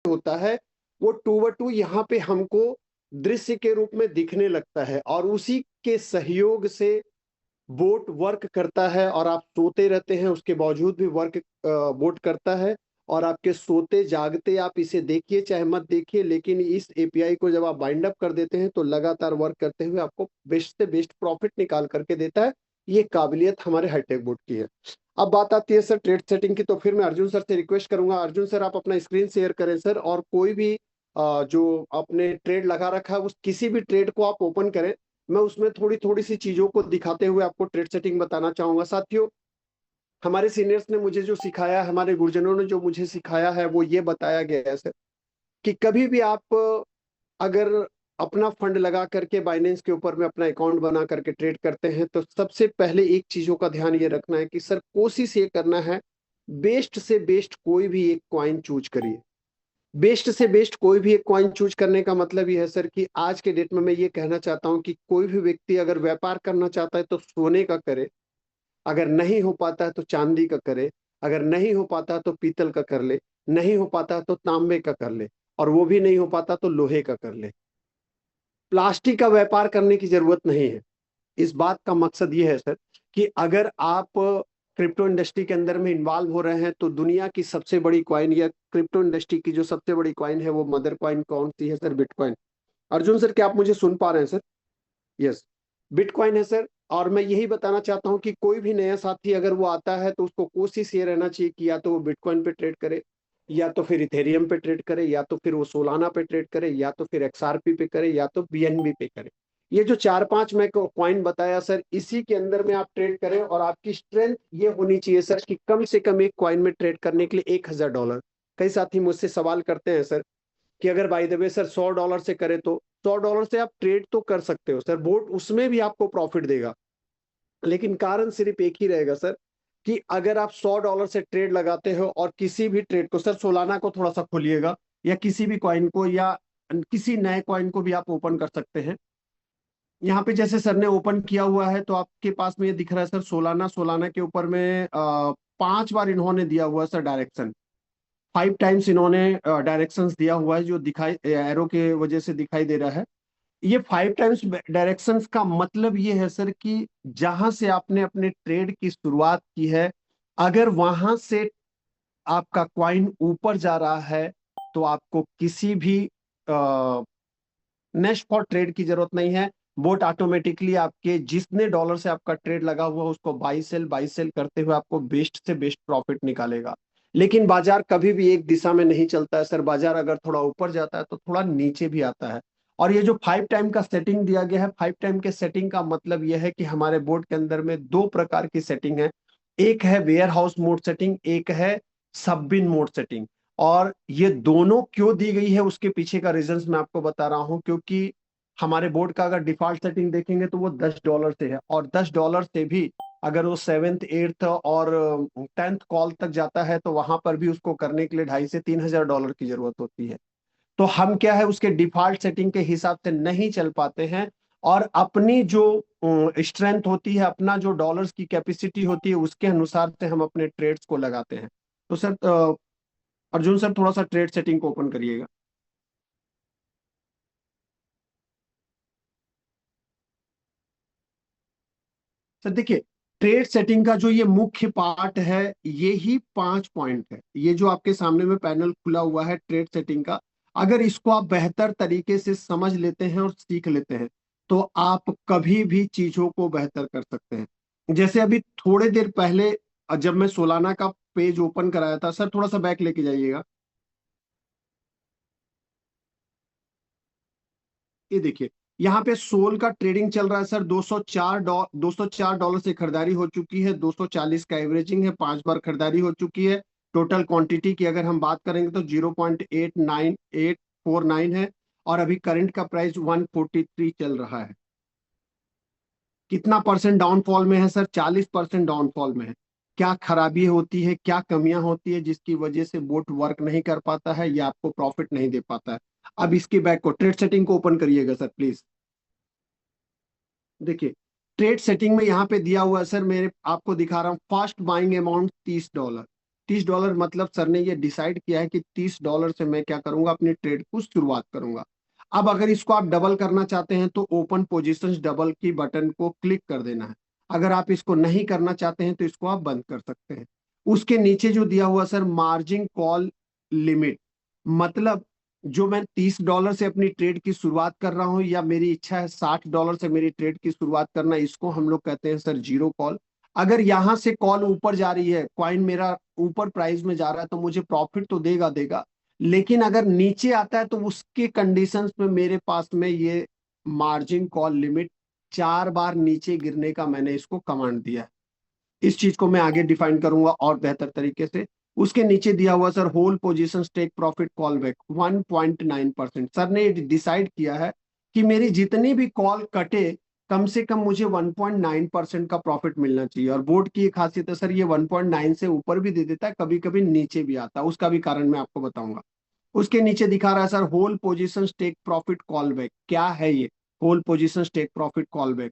होता है वो 2/2 यहाँ पे हमको दृश्य के रूप में दिखने लगता है, और उसी के सहयोग से बोट वर्क करता है, और आप सोते रहते हैं उसके बावजूद भी वर्क बोट करता है। और आपके सोते जागते आप इसे देखिए चाहे मत देखिए, लेकिन इस एपीआई को जब आप बाइंड अप कर देते हैं तो लगातार वर्क करते हुए आपको बेस्ट से बेस्ट प्रॉफिट निकाल करके देता है। ये काबिलियत हमारे हाईटेक बोट की है। अब बात आती है सर ट्रेड सेटिंग की, तो फिर मैं अर्जुन सर से रिक्वेस्ट करूंगा, अर्जुन सर आप अपना स्क्रीन शेयर करें सर, और कोई भी जो आपने ट्रेड लगा रखा है उस किसी भी ट्रेड को आप ओपन करें। मैं उसमें थोड़ी थोड़ी सी चीजों को दिखाते हुए आपको ट्रेड सेटिंग बताना चाहूंगा। साथियों, हमारे सीनियर्स ने मुझे जो सिखाया, हमारे गुरुजनों ने जो मुझे सिखाया है, वो ये बताया गया है सर कि कभी भी आप अगर अपना फंड लगा करके बाइनेंस के ऊपर में अपना अकाउंट बना करके ट्रेड करते हैं, तो सबसे पहले एक चीजों का ध्यान ये रखना है कि सर कोशिश ये करना है बेस्ट से बेस्ट कोई भी एक कॉइन चूज करिए। बेस्ट से बेस्ट कोई भी एक कॉइन चूज करने का मतलब ये है सर कि आज के डेट में मैं ये कहना चाहता हूं कि कोई भी व्यक्ति अगर व्यापार करना चाहता है तो सोने का करे, अगर नहीं हो पाता है तो चांदी का करे, अगर नहीं हो पाता तो पीतल का कर ले, नहीं हो पाता तो तांबे का कर ले, और वो भी नहीं हो पाता तो लोहे का कर ले। प्लास्टिक का व्यापार करने की जरूरत नहीं है। इस बात का मकसद ये है सर कि अगर आप क्रिप्टो इंडस्ट्री के अंदर में इन्वॉल्व हो रहे हैं तो दुनिया की सबसे बड़ी कॉइन या क्रिप्टो इंडस्ट्री की जो सबसे बड़ी कॉइन है वो मदर कॉइन कौन सी है सर? बिटकॉइन। अर्जुन सर क्या आप मुझे सुन पा रहे हैं सर? यस, बिटकॉइन है सर। और मैं यही बताना चाहता हूं कि कोई भी नया साथी अगर वो आता है तो उसको कोशिश ये रहना चाहिए कि या तो वो बिटकॉइन पे ट्रेड करे, या तो फिर इथेरियम पे ट्रेड करे, या तो फिर वो सोलाना पे ट्रेड करे, या तो फिर एक्सआरपी पे करे, या तो बीएनबी पे करे। ये जो चार पांच मैं कॉइन बताया सर, इसी के अंदर में आप ट्रेड करें, और आपकी स्ट्रेंथ ये होनी चाहिए सर कि कम से कम एक कॉइन में ट्रेड करने के लिए $1000। कई साथी मुझसे सवाल करते हैं सर कि अगर बाय द वे सर $100 से करे तो $100 से आप ट्रेड तो कर सकते हो सर, बोट उसमें भी आपको प्रॉफिट देगा, लेकिन कारण सिर्फ एक ही रहेगा सर कि अगर आप $100 से ट्रेड लगाते हो और किसी भी ट्रेड को सर सोलाना को थोड़ा सा खोलिएगा, या किसी भी कॉइन को, या किसी नए कॉइन को भी आप ओपन कर सकते हैं। यहाँ पे जैसे सर ने ओपन किया हुआ है तो आपके पास में ये दिख रहा है सर सोलाना। सोलाना के ऊपर में 5 बार इन्होंने दिया हुआ है सर डायरेक्शन। 5 टाइम्स इन्होंने डायरेक्शंस दिया हुआ है, जो दिखाई एरो के वजह से दिखाई दे रहा है। ये 5 टाइम्स डायरेक्शंस का मतलब ये है सर कि जहां से आपने अपने ट्रेड की शुरुआत की है, अगर वहां से आपका क्वाइन ऊपर जा रहा है तो आपको किसी भी नेक्स्ट फॉर ट्रेड की जरूरत नहीं है। बोट ऑटोमेटिकली आपके जितने डॉलर से आपका ट्रेड लगा हुआ है उसको बाई सेल करते हुए आपको बेस्ट से बेस्ट प्रॉफिट निकालेगा। लेकिन बाजार कभी भी एक दिशा में नहीं चलता है सर, बाजार अगर थोड़ा ऊपर जाता है तो थोड़ा नीचे भी आता है। और ये जो 5 टाइम का सेटिंग दिया गया है, 5 टाइम के सेटिंग का मतलब यह है कि हमारे बोर्ड के अंदर में दो प्रकार की सेटिंग है। एक है वेयर हाउस मोड सेटिंग, एक है सबबिन मोड सेटिंग। और ये दोनों क्यों दी गई है उसके पीछे का रीजंस मैं आपको बता रहा हूं, क्योंकि हमारे बोर्ड का अगर डिफॉल्ट सेटिंग देखेंगे तो वो $10 से है, और $10 से भी अगर वो 7th 8th और 10th कॉल तक जाता है तो वहां पर भी उसको करने के लिए $2500 से $3000 की जरूरत होती है। तो हम क्या है उसके डिफॉल्ट सेटिंग के हिसाब से नहीं चल पाते हैं, और अपनी जो स्ट्रेंथ होती है, अपना जो डॉलर्स की कैपेसिटी होती है, उसके अनुसार से हम अपने ट्रेड्स को लगाते हैं। तो सर अर्जुन सर थोड़ा सा ट्रेड सेटिंग को ओपन करिएगा। सर देखिए, ट्रेड सेटिंग का जो ये मुख्य पार्ट है, ये ही 5 पॉइंट है। ये जो आपके सामने में पैनल खुला हुआ है ट्रेड सेटिंग का, अगर इसको आप बेहतर तरीके से समझ लेते हैं और सीख लेते हैं तो आप कभी भी चीजों को बेहतर कर सकते हैं। जैसे अभी थोड़े देर पहले जब मैं सोलाना का पेज ओपन कराया था सर, थोड़ा सा बैक लेके जाइएगा। ये देखिए, यहाँ पे सोल का ट्रेडिंग चल रहा है सर। 204 से खरीदारी हो चुकी है, 240 का एवरेजिंग है, 5 बार खरीदारी हो चुकी है। टोटल क्वांटिटी की अगर हम बात करेंगे तो 0.89849 है, और अभी करंट का प्राइस 143 चल रहा है। कितना परसेंट डाउनफॉल में है सर? 40% डाउनफॉल में है। क्या खराबी होती है, क्या कमियां होती है जिसकी वजह से बोट वर्क नहीं कर पाता है या आपको प्रॉफिट नहीं दे पाता है? अब इसके बैक को ट्रेड सेटिंग को ओपन करिएगा सर प्लीज। देखिए, ट्रेड सेटिंग में यहाँ पे दिया हुआ है सर, मेरे आपको दिखा रहा हूँ फर्स्ट बाइंग अमाउंट $30। $30 मतलब सर ने ये डिसाइड किया है कि $30 से मैं क्या करूंगा, अपनी ट्रेड को शुरुआत करूंगा। अब अगर इसको आप डबल करना चाहते हैं तो ओपन पोजीशंस डबल की बटन को क्लिक कर देना है। अगर आप इसको नहीं करना चाहते हैं तो इसको आप बंद कर सकते हैं। उसके नीचे जो दिया हुआ सर मार्जिन कॉल लिमिट, मतलब जो मैं $30 से अपनी ट्रेड की शुरुआत कर रहा हूं या मेरी इच्छा है $60 से मेरी ट्रेड की शुरुआत करना, इसको हम लोग कहते हैं सर जीरो कॉल। अगर यहां से कॉल ऊपर जा रही है, कॉइन मेरा ऊपर प्राइस में जा रहा है, तो मुझे प्रॉफिट तो देगा देगा, लेकिन अगर नीचे आता है तो उसके कंडीशंस में मेरे पास में ये मार्जिन कॉल लिमिट 4 बार नीचे गिरने का मैंने इसको कमांड दिया है। इस चीज को मैं आगे डिफाइन करूंगा और बेहतर तरीके से। उसके नीचे दिया हुआ sir whole position take profit call back 1.9%। Sir ने डिसाइड किया है कि मेरी जितनी भी कॉल कटे कम से कम मुझे 1.9% का प्रॉफिट मिलना चाहिए। और बोर्ड की एक खासियत है सर, ये 1.9 से ऊपर भी दे देता है, कभी कभी नीचे भी आता है, उसका भी कारण मैं आपको बताऊंगा। उसके नीचे दिखा रहा है sir whole position take profit call back. क्या है ये whole position take profit call back?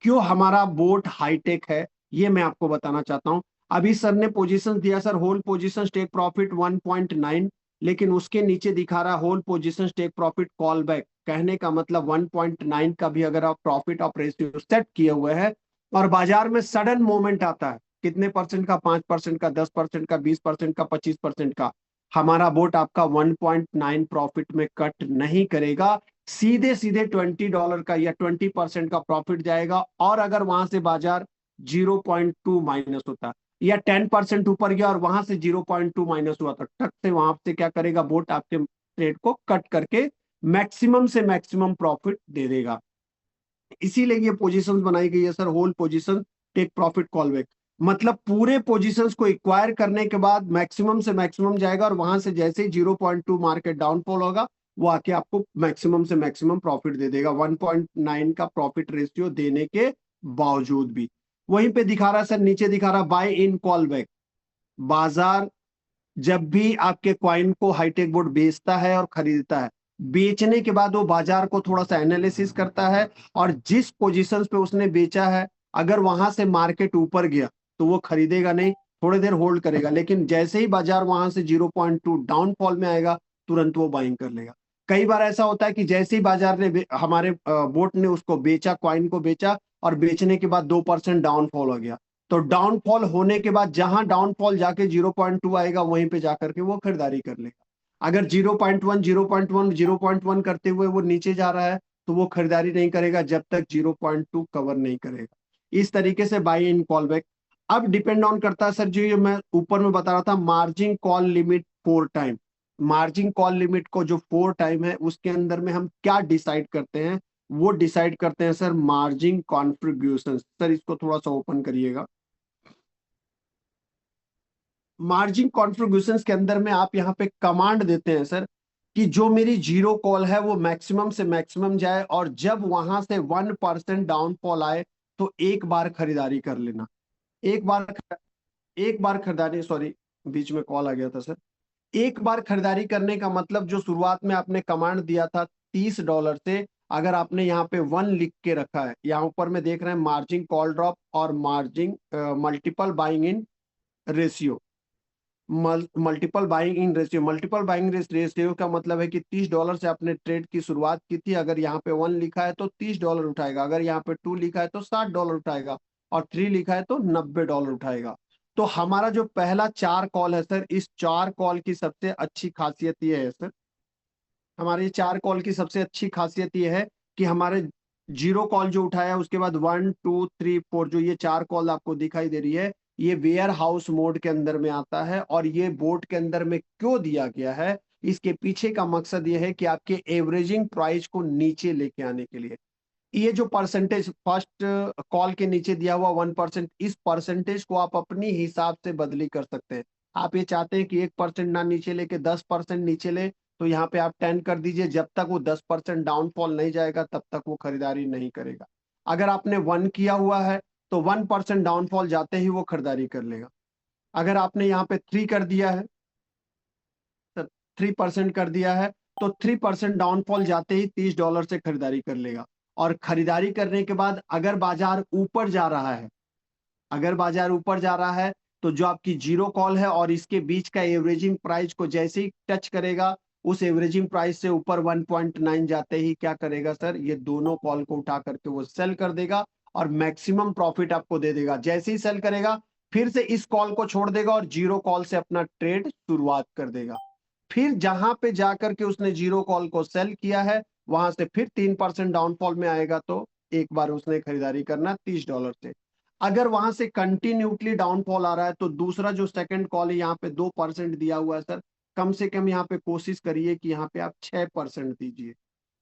क्यों हमारा बोट हाईटेक है, ये मैं आपको बताना चाहता हूं। अभी सर ने पोजीशन दिया sir whole position take profit 1.9, लेकिन उसके नीचे दिखा रहा whole position take profit call back. कहने का मतलब 1.9 का भी अगर आप प्रॉफिट ऑफ रेशियो सेट किए हुए हैं और बाजार में सडन मूवमेंट आता है, कितने परसेंट का, 5% का, 10% का, 20% का, 25% का, हमारा बोट आपका 1.9 प्रॉफिट में कट नहीं करेगा, सीधे सीधे $20 का या 20% का प्रॉफिट जाएगा। और अगर वहां से बाजार 0.2 माइनस होता या 10% ऊपर गया और वहां से 0.2 माइनस हुआ तो टक से वहां से क्या करेगा, बोट आपके ट्रेड को कट करके मैक्सिमम से मैक्सिमम प्रॉफिट दे देगा। इसीलिए ये पोजीशंस बनाई गई है sir whole position take profit call back. मतलब पूरे पोजीशंस को एक्वायर करने के बाद मैक्सिमम से मैक्सिमम जाएगा और वहां से जैसे ही 0.2 मार्केट डाउनफॉल होगा वो आके आपको मैक्सिमम से मैक्सिमम प्रॉफिट दे देगा 1.9 का प्रॉफिट रेशियो देने के बावजूद भी। वहीं पे दिखा रहा है सर, नीचे दिखा रहा बाय इन कॉल बैक। बाजार जब भी आपके क्वाइन को हाईटेक बोर्ड बेचता है और खरीदता है, बेचने के बाद वो बाजार को थोड़ा सा एनालिसिस करता है और जिस पोजीशंस पे उसने बेचा है अगर वहां से मार्केट ऊपर गया तो वो खरीदेगा नहीं, थोड़ी देर होल्ड करेगा, लेकिन जैसे ही बाजार वहां से 0.2 डाउनफॉल में आएगा तुरंत वो बाइंग कर लेगा। कई बार ऐसा होता है कि जैसे ही बाजार ने हमारे बोट ने उसको बेचा, क्वाइन को बेचा और बेचने के बाद 2% डाउनफॉल हो गया, तो डाउनफॉल होने के बाद जहां डाउनफॉल जाके 0.2 आएगा वहीं पे जाकर के वो खरीदारी कर लेगा। अगर 0.1 0.1 0.1 करते हुए वो नीचे जा रहा है तो वो खरीदारी नहीं करेगा जब तक 0.2 कवर नहीं करेगा। इस तरीके से बाई इन कॉल बैक। अब डिपेंड ऑन करता है सर, जो मैं ऊपर में बता रहा था margin call limit 4 time, margin call limit को जो 4 टाइम है उसके अंदर में हम क्या डिसाइड करते हैं, वो डिसाइड करते हैं सर मार्जिन कॉन्फ़िगरेशन। सर इसको थोड़ा सा ओपन करिएगा। मार्जिन कॉन्फ़िगरेशंस के अंदर में आप यहाँ पे कमांड देते हैं सर कि जो मेरी जीरो कॉल है वो मैक्सिमम से मैक्सिमम जाए और जब वहां से 1% डाउनफॉल आए तो एक बार खरीदारी कर लेना। एक बार एक बार खरीदारी, सॉरी बीच में कॉल आ गया था सर। एक बार खरीदारी करने का मतलब जो शुरुआत में आपने कमांड दिया था $30 से, अगर आपने यहाँ पे 1 लिख के रखा है, यहाँ ऊपर में देख रहे हैं मार्जिन कॉल ड्रॉप और margin multiple buying in ratio, multiple buying in ratio. Multiple buying ratio का मतलब है कि $30 से आपने ट्रेड की शुरुआत की थी, अगर यहाँ पे 1 लिखा है तो $30 उठाएगा, अगर यहाँ पे 2 लिखा है तो $60 उठाएगा और 3 लिखा है तो $90 उठाएगा। तो हमारा जो पहला 4 कॉल है सर, इस 4 कॉल की सबसे अच्छी खासियत ये है सर, हमारे 4 कॉल की सबसे अच्छी खासियत ये है कि हमारे जीरो कॉल जो उठाया उसके बाद 1 2 3 4 जो ये 4 कॉल आपको दिखाई दे रही है, ये वेयर हाउस मोड के अंदर में आता है। और ये बोर्ड के अंदर में क्यों दिया गया है, इसके पीछे का मकसद ये है कि आपके एवरेजिंग प्राइस को नीचे लेके आने के लिए। ये जो परसेंटेज फर्स्ट कॉल के नीचे दिया हुआ 1%, इस परसेंटेज को आप अपनी हिसाब से बदली कर सकते हैं। आप ये चाहते हैं कि 1% ना नीचे लेके 10% नीचे ले तो यहाँ पे आप 10 कर दीजिए, जब तक वो 10% डाउनफॉल नहीं जाएगा तब तक वो खरीदारी नहीं करेगा। अगर आपने 1 किया हुआ है तो 1% डाउनफॉल जाते ही वो खरीदारी कर लेगा। अगर आपने यहाँ पे 3 कर दिया है, 3% कर दिया है, तो 3% डाउनफॉल जाते ही $30 से खरीदारी कर लेगा। और खरीदारी करने के बाद अगर बाजार ऊपर जा रहा है, अगर बाजार ऊपर जा रहा है तो जो आपकी जीरो कॉल है और इसके बीच का एवरेजिंग प्राइस को जैसे ही टच करेगा, उस एवरेजिंग प्राइस से ऊपर 1.9 जाते ही क्या करेगा सर, ये दोनों कॉल को उठा करके वो सेल कर देगा और मैक्सिमम प्रॉफिट आपको दे देगा। जैसे ही सेल करेगा फिर से इस कॉल को छोड़ देगा और जीरो कॉल से अपना ट्रेड शुरुआत कर देगा। फिर जहां पे जाकर के उसने जीरो कॉल को सेल किया है, वहां से फिर 3% डाउनफॉल में आएगा, तो एक बार उसने खरीदारी करना $30 से। अगर वहां से कंटिन्यूटली डाउनफॉल आ रहा है तो दूसरा जो सेकंड कॉल है यहाँ पे 2% दिया हुआ है सर, कम से कम यहाँ पे कोशिश करिए कि यहाँ पे आप 6% दीजिए।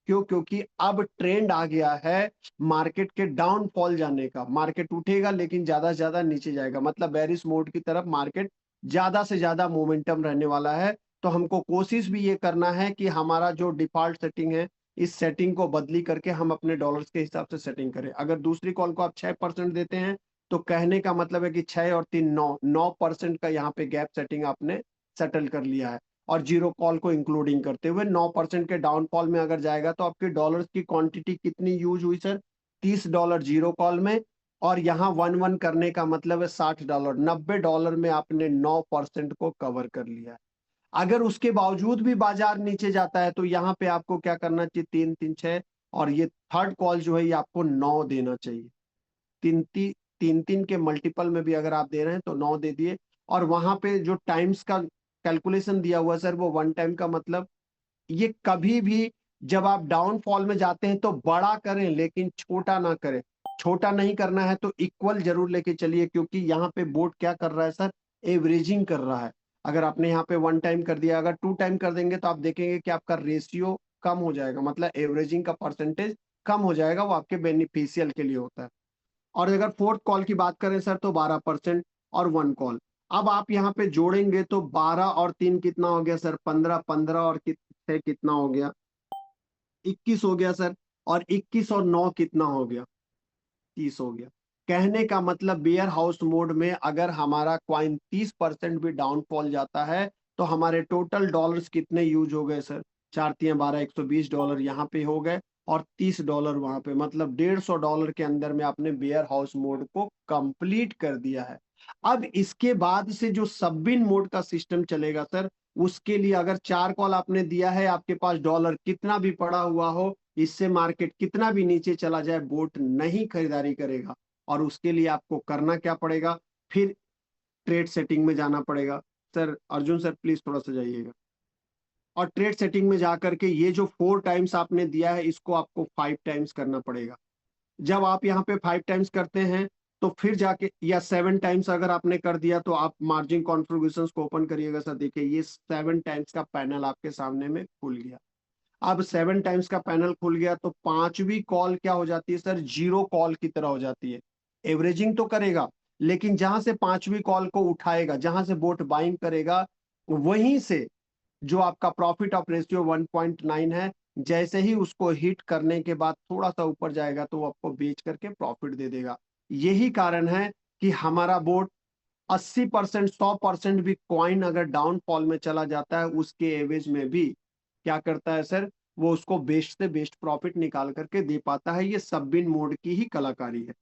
क्यों? क्योंकि अब ट्रेंड आ गया है मार्केट के डाउनफॉल जाने का। मार्केट उठेगा लेकिन ज्यादा से ज्यादा नीचे जाएगा, मतलब बेरिश मोड की तरफ मार्केट ज्यादा से ज्यादा मोमेंटम रहने वाला है। तो हमको कोशिश भी ये करना है कि हमारा जो डिफॉल्ट सेटिंग है, इस सेटिंग को बदली करके हम अपने डॉलर्स के हिसाब से सेटिंग करें। अगर दूसरी कॉल को आप 6% देते हैं तो कहने का मतलब है कि 6 और 3 9% का यहाँ पे गैप सेटिंग आपने सेटल कर लिया है। और जीरो कॉल को इंक्लूडिंग करते हुए 9% के डाउनफॉल में अगर जाएगा तो आपके डॉलर्स की क्वांटिटी कितनी यूज हुई सर, $30 जीरो कॉल में। और यहाँ 1-1 करने का मतलब है $60, $90 में आपने 9% को कवर कर लिया है। अगर उसके बावजूद भी बाजार नीचे जाता है तो यहाँ पे आपको क्या करना चाहिए, 3-3-6, और ये थर्ड कॉल जो है ये आपको 9 देना चाहिए। 3-3 के मल्टीपल में भी अगर आप दे रहे हैं तो 9 दे दिए। और वहां पे जो टाइम्स का कैलकुलेशन दिया हुआ सर, वो 1 टाइम का मतलब ये कभी भी जब आप डाउनफॉल में जाते हैं तो बड़ा करें लेकिन छोटा ना करें। छोटा नहीं करना है तो इक्वल जरूर लेके चलिए, क्योंकि यहाँ पे बोर्ड क्या कर रहा है सर, एवरेजिंग कर रहा है। अगर आपने यहाँ पे 1 टाइम कर दिया, अगर 2 टाइम कर देंगे तो आप देखेंगे कि आपका रेशियो कम हो जाएगा, मतलब एवरेजिंग का परसेंटेज कम हो जाएगा, वो आपके बेनिफिशियल के लिए होता है। और अगर फोर्थ कॉल की बात करें सर तो 12% और 1 कॉल। अब आप यहाँ पे जोड़ेंगे तो 12 और 3 कितना हो गया सर, 15, 15 और कितना हो गया, 21 हो गया सर। और 21 और 9 कितना हो गया, 30 हो गया। कहने का मतलब बेयर हाउस मोड में अगर हमारा क्वाइन 30% भी डाउनफॉल जाता है तो हमारे टोटल डॉलर्स कितने यूज हो गए सर, 4-3-12 $120 यहाँ पे हो गए और $30 वहां पे, मतलब $150 के अंदर में आपने बेयर हाउस मोड को कंप्लीट कर दिया है। अब इसके बाद से जो सबबिन मोड का सिस्टम चलेगा सर, उसके लिए अगर 4 कॉल आपने दिया है, आपके पास डॉलर कितना भी पड़ा हुआ हो, इससे मार्केट कितना भी नीचे चला जाए, बोट नहीं खरीदारी करेगा। और उसके लिए आपको करना क्या पड़ेगा, फिर ट्रेड सेटिंग में जाना पड़ेगा। सर अर्जुन सर प्लीज थोड़ा सा जाइएगा, और ट्रेड सेटिंग में जाकर के ये जो 4 टाइम्स आपने दिया है इसको आपको 5 टाइम्स करना पड़ेगा। जब आप यहाँ पे 5 टाइम्स करते हैं तो फिर जाके, या 7 टाइम्स अगर आपने कर दिया तो आप मार्जिन कॉन्फ़िगरेशंस को ओपन करिएगा सर, देखिए ये 7 टाइम्स का पैनल आपके सामने में खुल गया। अब 7 टाइम्स का पैनल खुल गया तो पांचवी कॉल क्या हो जाती है सर, जीरो कॉल की तरह हो जाती है। एवरेजिंग तो करेगा लेकिन जहां से पांचवी कॉल को उठाएगा, जहां से बोट बाइंग करेगा, वहीं से जो आपका प्रॉफिट ऑफ रेशियो 1.9 है, जैसे ही उसको हिट करने के बाद थोड़ा सा ऊपर जाएगा तो वो आपको बेच करके प्रॉफिट दे देगा। यही कारण है कि हमारा बोट 80%, 100% भी कॉइन अगर डाउनफॉल में चला जाता है, उसके एवरेज में भी क्या करता है सर, वो उसको बेस्ट से बेस्ट प्रॉफिट निकाल करके दे पाता है। ये सबबिन मोड की ही कलाकारी है।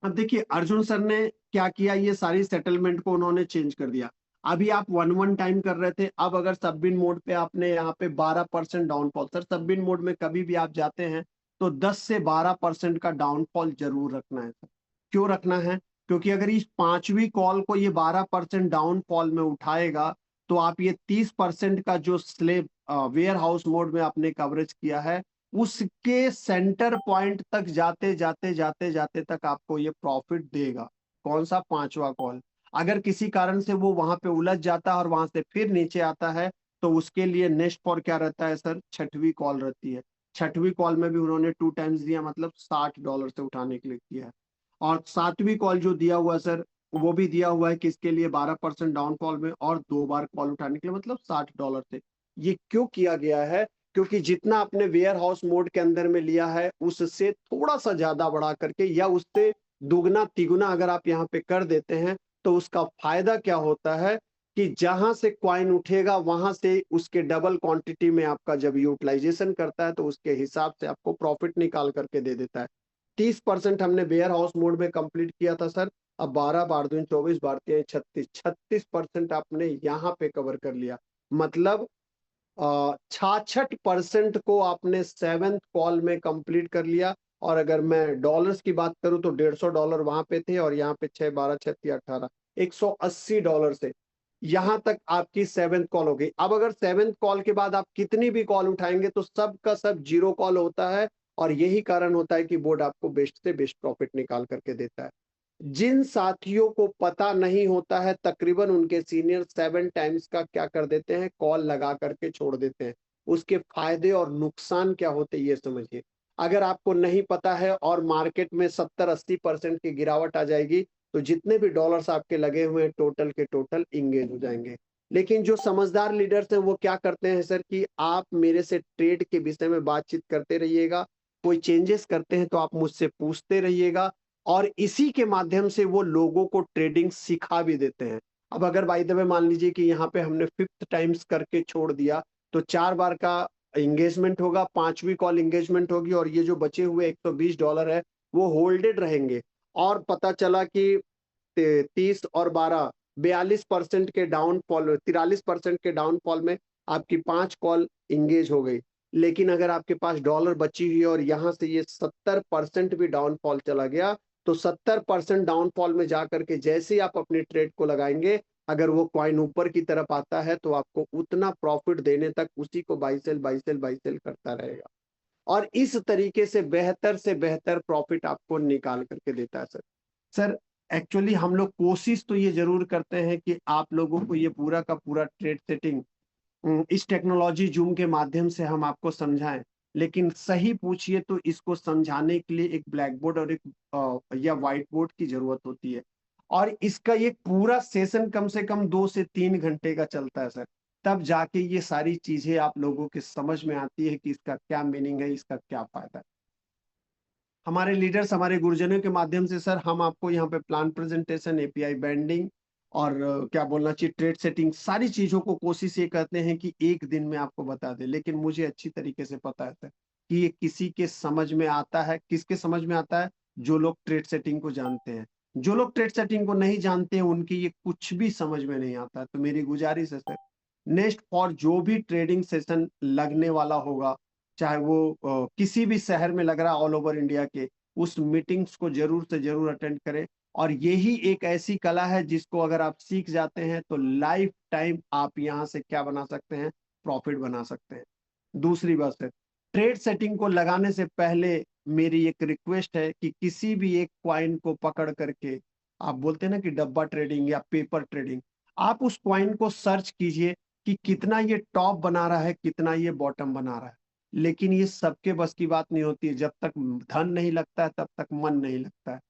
अब देखिए अर्जुन सर ने क्या किया, ये सारी सेटलमेंट को उन्होंने चेंज कर दिया। अभी आप 1-1 टाइम कर रहे थे, अब अगर सबबिन मोड पे आपने यहाँ पे 12% डाउनफॉल, सर सबबिन मोड में कभी भी आप जाते हैं तो 10 से 12% का डाउनफॉल जरूर रखना है सर। क्यों रखना है, क्योंकि अगर इस पांचवी कॉल को ये 12% डाउनफॉल में उठाएगा तो आप ये 30% का जो स्लेब वेयर हाउस मोड में आपने कवरेज किया है, उसके सेंटर पॉइंट तक जाते जाते जाते जाते तक आपको ये प्रॉफिट देगा। कौन सा, पांचवा कॉल। अगर किसी कारण से वो वहां पे उलझ जाता है और वहां से फिर नीचे आता है तो उसके लिए नेक्स्ट फॉर क्या रहता है सर, छठवीं कॉल रहती है। छठवीं कॉल में भी उन्होंने 2 टाइम्स दिया, मतलब $60 से उठाने के लिए किया है। और सातवीं कॉल जो दिया हुआ है सर, वो भी दिया हुआ है किसके लिए, 12% डाउनफॉल में और 2 बार कॉल उठाने के लिए, मतलब $60 से। ये क्यों किया गया है, क्योंकि जितना आपने वेयर हाउस मोड के अंदर में लिया है उससे थोड़ा सा ज्यादा बढ़ा करके या उससे दुगना तिगुना अगर आप यहाँ पे कर देते हैं तो उसका फायदा क्या होता है कि जहां से क्वाइन उठेगा वहां से उसके डबल क्वांटिटी में आपका जब यूटिलाइजेशन करता है तो उसके हिसाब से आपको प्रॉफिट निकाल करके दे देता है। 30% हमने वेयर हाउस मोड में कंप्लीट किया था सर, अब 12 बार दूनी 24 बार 3 36, 36% आपने यहाँ पे कवर कर लिया। मतलब 66% को आपने 7th कॉल में कंप्लीट कर लिया। और अगर मैं डॉलर्स की बात करूं तो $150 वहां पे थे, और यहाँ पे 6 12 36 18 $180 से यहां तक आपकी 7th कॉल हो गई। अब अगर 7th कॉल के बाद आप कितनी भी कॉल उठाएंगे तो सब का सब जीरो कॉल होता है, और यही कारण होता है कि बोर्ड आपको बेस्ट से बेस्ट प्रॉफिट निकाल करके देता है। जिन साथियों को पता नहीं होता है, तकरीबन उनके सीनियर 7 टाइम्स का क्या कर देते हैं, कॉल लगा करके छोड़ देते हैं। उसके फायदे और नुकसान क्या होते हैं ये समझिए। अगर आपको नहीं पता है और मार्केट में 70-80% की गिरावट आ जाएगी, तो जितने भी डॉलर्स आपके लगे हुए हैं टोटल के टोटल इंगेज हो जाएंगे। लेकिन जो समझदार लीडर्स हैं वो क्या करते हैं सर, कि आप मेरे से ट्रेड के विषय में बातचीत करते रहिएगा, कोई चेंजेस करते हैं तो आप मुझसे पूछते रहिएगा, और इसी के माध्यम से वो लोगों को ट्रेडिंग सिखा भी देते हैं। अब अगर बाय द वे मान लीजिए कि यहाँ पे हमने 5th टाइम्स करके छोड़ दिया, तो 4 बार का एंगेजमेंट होगा, 5वीं कॉल एंगेजमेंट होगी, और ये जो बचे हुए $120 है वो होल्डेड रहेंगे। और पता चला कि 30 और 12 42% के डाउनफॉल, 43% के डाउनफॉल में आपकी 5 कॉल इंगेज हो गई। लेकिन अगर आपके पास डॉलर बची हुई है और यहां से ये 70% भी डाउनफॉल चला गया, तो 70% डाउनफॉल में जाकर के जैसे ही आप अपनी ट्रेड को लगाएंगे, अगर वो कॉइन ऊपर की तरफ आता है तो आपको उतना प्रॉफिट देने तक उसी को buy sell buy sell buy sell करता रहेगा। और इस तरीके से बेहतर प्रॉफिट आपको निकाल करके देता है सर। सर एक्चुअली हम लोग कोशिश तो ये जरूर करते हैं कि आप लोगों को ये पूरा का पूरा ट्रेड सेटिंग इस टेक्नोलॉजी जूम के माध्यम से हम आपको समझाएं। लेकिन सही पूछिए तो इसको समझाने के लिए एक ब्लैक बोर्ड और एक या व्हाइट बोर्ड की जरूरत होती है। और इसका ये पूरा सेशन कम से कम 2 से 3 घंटे का चलता है सर। तब जाके ये सारी चीजें आप लोगों के समझ में आती है कि इसका क्या मीनिंग है, इसका क्या फायदा है। हमारे लीडर्स, हमारे गुरुजनों के माध्यम से सर हम आपको यहाँ पे प्लान प्रेजेंटेशन, एपीआई बैंडिंग, और क्या बोलना चाहिए, ट्रेड सेटिंग, सारी चीजों को कोशिश ये करते हैं कि एक दिन में आपको बता दे। लेकिन मुझे अच्छी तरीके से पता है सर कि ये किसी के समझ में आता है। किसके समझ में आता है? जो लोग ट्रेड सेटिंग को जानते हैं। जो लोग ट्रेड सेटिंग को नहीं जानते हैं उनकी ये कुछ भी समझ में नहीं आता। तो मेरी गुजारिश है सर, नेक्स्ट फॉर जो भी ट्रेडिंग सेशन लगने वाला होगा, चाहे वो किसी भी शहर में लग रहा ऑल ओवर इंडिया के, उस मीटिंग्स को जरूर से जरूर अटेंड करें। और यही एक ऐसी कला है जिसको अगर आप सीख जाते हैं तो लाइफ टाइम आप यहां से क्या बना सकते हैं, प्रॉफिट बना सकते हैं। दूसरी बात है, ट्रेड सेटिंग को लगाने से पहले मेरी एक रिक्वेस्ट है कि किसी भी एक क्वाइन को पकड़ करके, आप बोलते हैं ना कि डब्बा ट्रेडिंग या पेपर ट्रेडिंग, आप उस क्वाइन को सर्च कीजिए कि कितना ये टॉप बना रहा है, कितना ये बॉटम बना रहा है। लेकिन ये सबके बस की बात नहीं होती है। जब तक धन नहीं लगता है तब तक मन नहीं लगता है।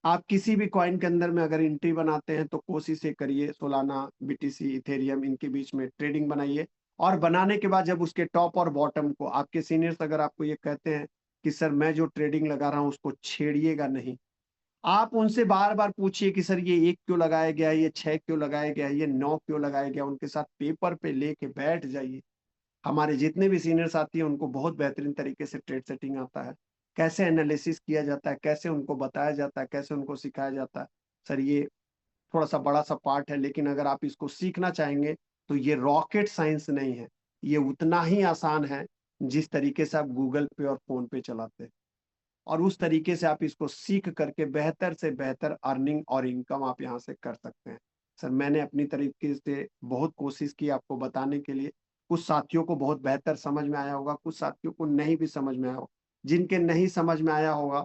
आप किसी भी कॉइन के अंदर में अगर एंट्री बनाते हैं तो कोशिश ये करिए, सोलाना, बीटीसी, इथेरियम, इनके बीच में ट्रेडिंग बनाइए। और बनाने के बाद जब उसके टॉप और बॉटम को आपके सीनियर्स अगर आपको ये कहते हैं कि सर मैं जो ट्रेडिंग लगा रहा हूं उसको छेड़िएगा नहीं, आप उनसे बार बार पूछिए कि सर ये 1 क्यों लगाया गया है, ये 6 क्यों लगाया गया है, ये 9 क्यों लगाया गया। उनके साथ पेपर पे लेके बैठ जाइए। हमारे जितने भी सीनियर साथी हैं उनको बहुत बेहतरीन तरीके से ट्रेड सेटिंग आता है, कैसे एनालिसिस किया जाता है, कैसे उनको बताया जाता है, कैसे उनको सिखाया जाता है। सर ये थोड़ा सा बड़ा सा पार्ट है, लेकिन अगर आप इसको सीखना चाहेंगे तो ये रॉकेट साइंस नहीं है। ये उतना ही आसान है जिस तरीके से आप गूगल पे और फोन पे चलाते हैं। और उस तरीके से आप इसको सीख करके बेहतर से बेहतर अर्निंग और इनकम आप यहाँ से कर सकते हैं। सर मैंने अपनी तरीके से बहुत कोशिश की आपको बताने के लिए। कुछ साथियों को बहुत बेहतर समझ में आया होगा, कुछ साथियों को नहीं भी समझ में आया होगा। जिनके नहीं समझ में आया होगा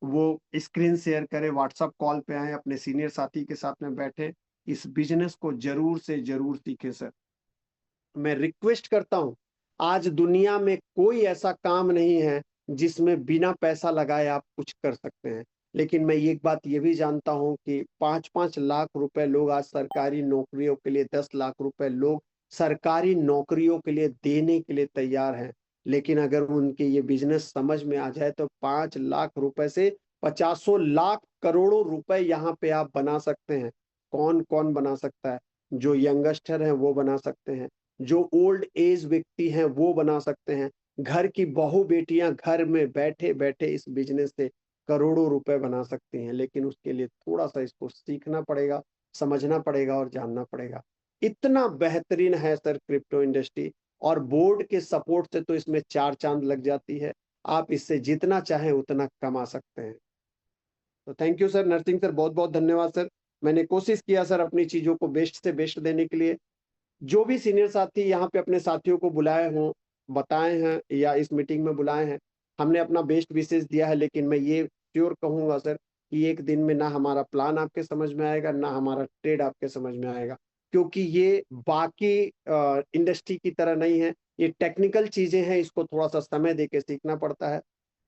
वो स्क्रीन शेयर करें, व्हाट्सअप कॉल पे आए, अपने सीनियर साथी के साथ में बैठे, इस बिजनेस को जरूर से जरूर सीखे सर। मैं रिक्वेस्ट करता हूं, आज दुनिया में कोई ऐसा काम नहीं है जिसमें बिना पैसा लगाए आप कुछ कर सकते हैं। लेकिन मैं एक बात ये भी जानता हूं कि 5-5 लाख रुपए लोग आज सरकारी नौकरियों के लिए, 10 लाख रुपए लोग सरकारी नौकरियों के लिए देने के लिए तैयार हैं। लेकिन अगर उनके ये बिजनेस समझ में आ जाए तो 5 लाख रुपए से 50 लाख करोड़ों रुपए यहाँ पे आप बना सकते हैं। कौन कौन बना सकता है? जो यंगस्टर है वो बना सकते हैं, जो ओल्ड एज व्यक्ति हैं वो बना सकते हैं, घर की बहू बेटियां घर में बैठे बैठे इस बिजनेस से करोड़ों रुपए बना सकती हैं, लेकिन उसके लिए थोड़ा सा इसको सीखना पड़ेगा, समझना पड़ेगा और जानना पड़ेगा। इतना बेहतरीन है सर क्रिप्टो इंडस्ट्री, और बोर्ड के सपोर्ट से तो इसमें चार चांद लग जाती है। आप इससे जितना चाहें उतना कमा सकते हैं। तो thank you sir, Narsingh sir, बहुत बहुत धन्यवाद सर। मैंने कोशिश किया सर अपनी चीजों को बेस्ट से बेस्ट देने के लिए। जो भी सीनियर साथी यहाँ पे अपने साथियों को बुलाए हों, बताए हैं या इस मीटिंग में बुलाए हैं, हमने अपना बेस्ट विशेष दिया है। लेकिन मैं ये श्योर कहूंगा सर कि एक दिन में ना हमारा प्लान आपके समझ में आएगा, ना हमारा ट्रेड आपके समझ में आएगा, क्योंकि ये बाकी इंडस्ट्री की तरह नहीं है। ये टेक्निकल चीजें हैं, इसको थोड़ा सा समय दे के सीखना पड़ता है।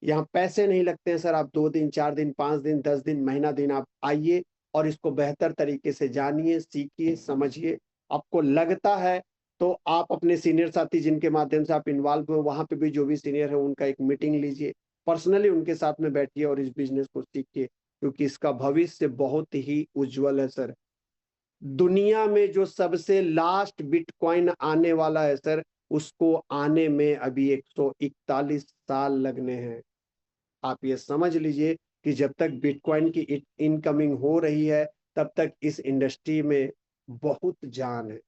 यहाँ पैसे नहीं लगते हैं सर। आप 2 दिन, 4 दिन, 5 दिन, 10 दिन, महीना दिन आप आइए और इसको बेहतर तरीके से जानिए, सीखिए, समझिए। आपको लगता है तो आप अपने सीनियर साथी जिनके माध्यम से आप इन्वॉल्व हुए, वहां पे भी जो भी सीनियर है उनका एक मीटिंग लीजिए, पर्सनली उनके साथ में बैठिए और इस बिजनेस को सीखिए, क्योंकि इसका भविष्य बहुत ही उज्जवल है सर। दुनिया में जो सबसे लास्ट बिटकॉइन आने वाला है सर, उसको आने में अभी 141 साल लगने हैं। आप ये समझ लीजिए कि जब तक बिटकॉइन की इनकमिंग हो रही है, तब तक इस इंडस्ट्री में बहुत जान है,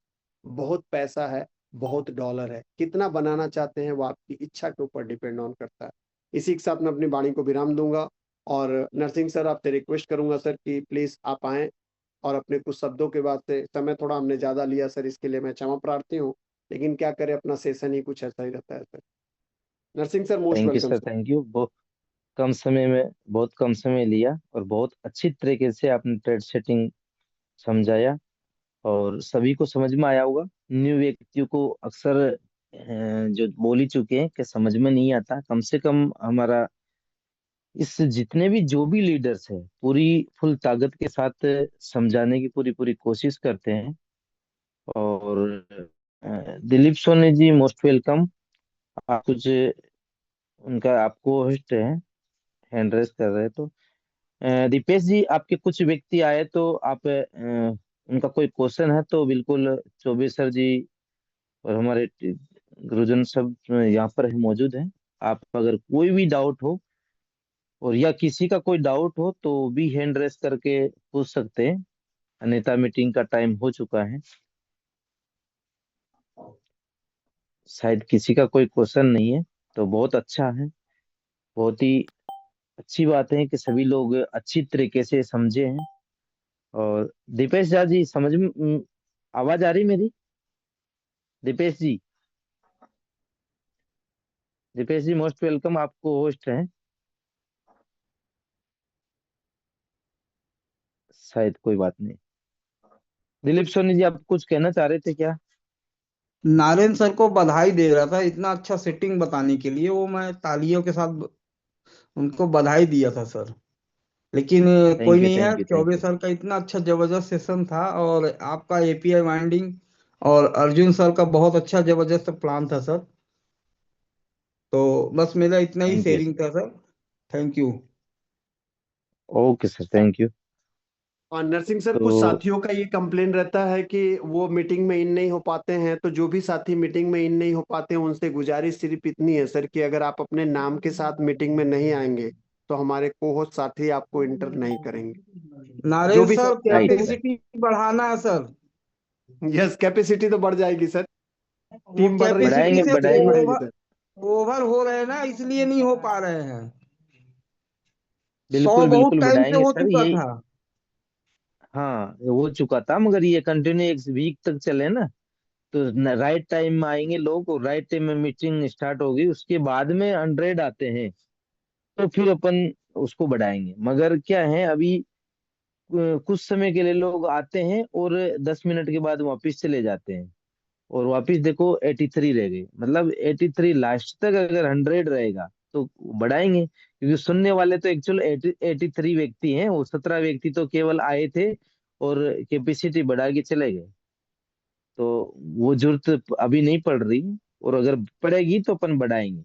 बहुत पैसा है, बहुत डॉलर है। कितना बनाना चाहते हैं वो आपकी इच्छा के ऊपर डिपेंड ऑन करता है। इसी के साथ मैं अपनी वाणी को विराम दूंगा, और नरसिंह सर आपसे रिक्वेस्ट करूंगा सर कि प्लीज आप आएं और अपने कुछ शब्दों के बाद से, समय थोड़ा हमने ज्यादा लिया सर, इसके लिए मैं क्षमा प्रार्थी हूँ, लेकिन क्या करें, अपना सेशन ही कुछ ऐसा ही रहता है sir. Narsingh sir, most thank you welcome sir, sir. Thank you. बहुत कम समय लिया और बहुत अच्छी तरीके से आपने ट्रेड सेटिंग समझाया, और सभी को समझ में आया होगा। न्यू व्यक्तियों को अक्सर जो बोल ही चुके हैं कि समझ में नहीं आता, कम से कम हमारा इस जितने भी जो भी लीडर्स हैं पूरी फुल ताकत के साथ समझाने की पूरी पूरी कोशिश करते हैं। और दिलीप सोनी जी, मोस्ट वेलकम। आप कुछ उनका आपको होस्ट है, हैंड रेस कर रहे हैं तो दीपेश जी, आपके कुछ व्यक्ति आए तो आप उनका कोई क्वेश्चन है तो बिल्कुल, चौबे सर जी और हमारे गुरुजन सब यहाँ पर मौजूद हैं। आप अगर कोई भी डाउट हो और या किसी का कोई डाउट हो तो भी हैंड रेस करके पूछ सकते हैं, अन्यथा मीटिंग का टाइम हो चुका है। शायद किसी का कोई क्वेश्चन नहीं है, तो बहुत अच्छा है। बहुत ही अच्छी बात है कि सभी लोग अच्छी तरीके से समझे हैं। और दीपेश झा जी, समझ में आवाज आ रही मेरी? दीपेश जी, दीपेश जी मोस्ट वेलकम, आपको होस्ट हैं। शायद कोई बात नहीं। दिलीप सोनी जी, आप कुछ कहना चाह रहे थे क्या? नारेन सर को बधाई दे रहा था इतना अच्छा सेटिंग बताने के लिए। वो मैं तालियों के साथ उनको बधाई दिया था सर। लेकिन कोई थैंक यू, नहीं है, thank you, thank Choubey you. Sir का इतना अच्छा जबरदस्त सेशन था, और आपका एपीआई वाइंडिंग और अर्जुन सर का बहुत अच्छा जबरदस्त प्लान था सर। तो बस मेरा इतना ही थैंक यू शेयरिंग सर। था sir. Thank you. Okay sir, thank you. और नरसिंह सर, कुछ तो साथियों का ये कंप्लेन रहता है कि वो मीटिंग में इन नहीं हो पाते हैं। तो जो भी साथी मीटिंग में इन नहीं हो पाते हैं, उनसे गुजारिश सिर्फ इतनी है सर कि अगर आप अपने नाम के साथ मीटिंग में नहीं आएंगे तो हमारे कोहोस्ट साथी आपको इंटर नहीं करेंगे। जो नारेन भी सर साथी राइट आपके, सर। कैपेसिटी बढ़ाना है सर। यस, कैपेसिटी तो बढ़ जाएगी सर। वो टीम बढ़ रही है, कैपेसिटी बढ़ाएंगे, से कैपेसिटी बढ़ाएंगे। बढ़ेगी ओवर सर। ओवर हो रहे हैं ना, इसलिए नहीं हो पा रहे हैं। 100 बिल्कुल बहुत बिल्कुल टाइम से बढ़ाएंगे हो सर, चुका यही। था। हाँ, हो चुका था, मगर ये कंटिन्यू एक वीक तक चले ना, तो राइट टाइम में आएंगे लोग और राइट टाइम में मीटिंग स्टार्ट होगी, उसके बाद में 100 आते हैं तो फिर अपन उसको बढ़ाएंगे। मगर क्या है, अभी कुछ समय के लिए लोग आते हैं और 10 मिनट के बाद वापिस चले जाते हैं, और वापिस देखो 83 रह गए। मतलब 83 लास्ट तक अगर 100 रहेगा तो बढ़ाएंगे, क्योंकि सुनने वाले तो एक्चुअल 83 व्यक्ति हैं, वो 17 व्यक्ति तो केवल आए थे और कैपेसिटी बढ़ा के चले गए। तो वो जरूरत अभी नहीं पड़ रही, और अगर पड़ेगी तो अपन बढ़ाएंगे,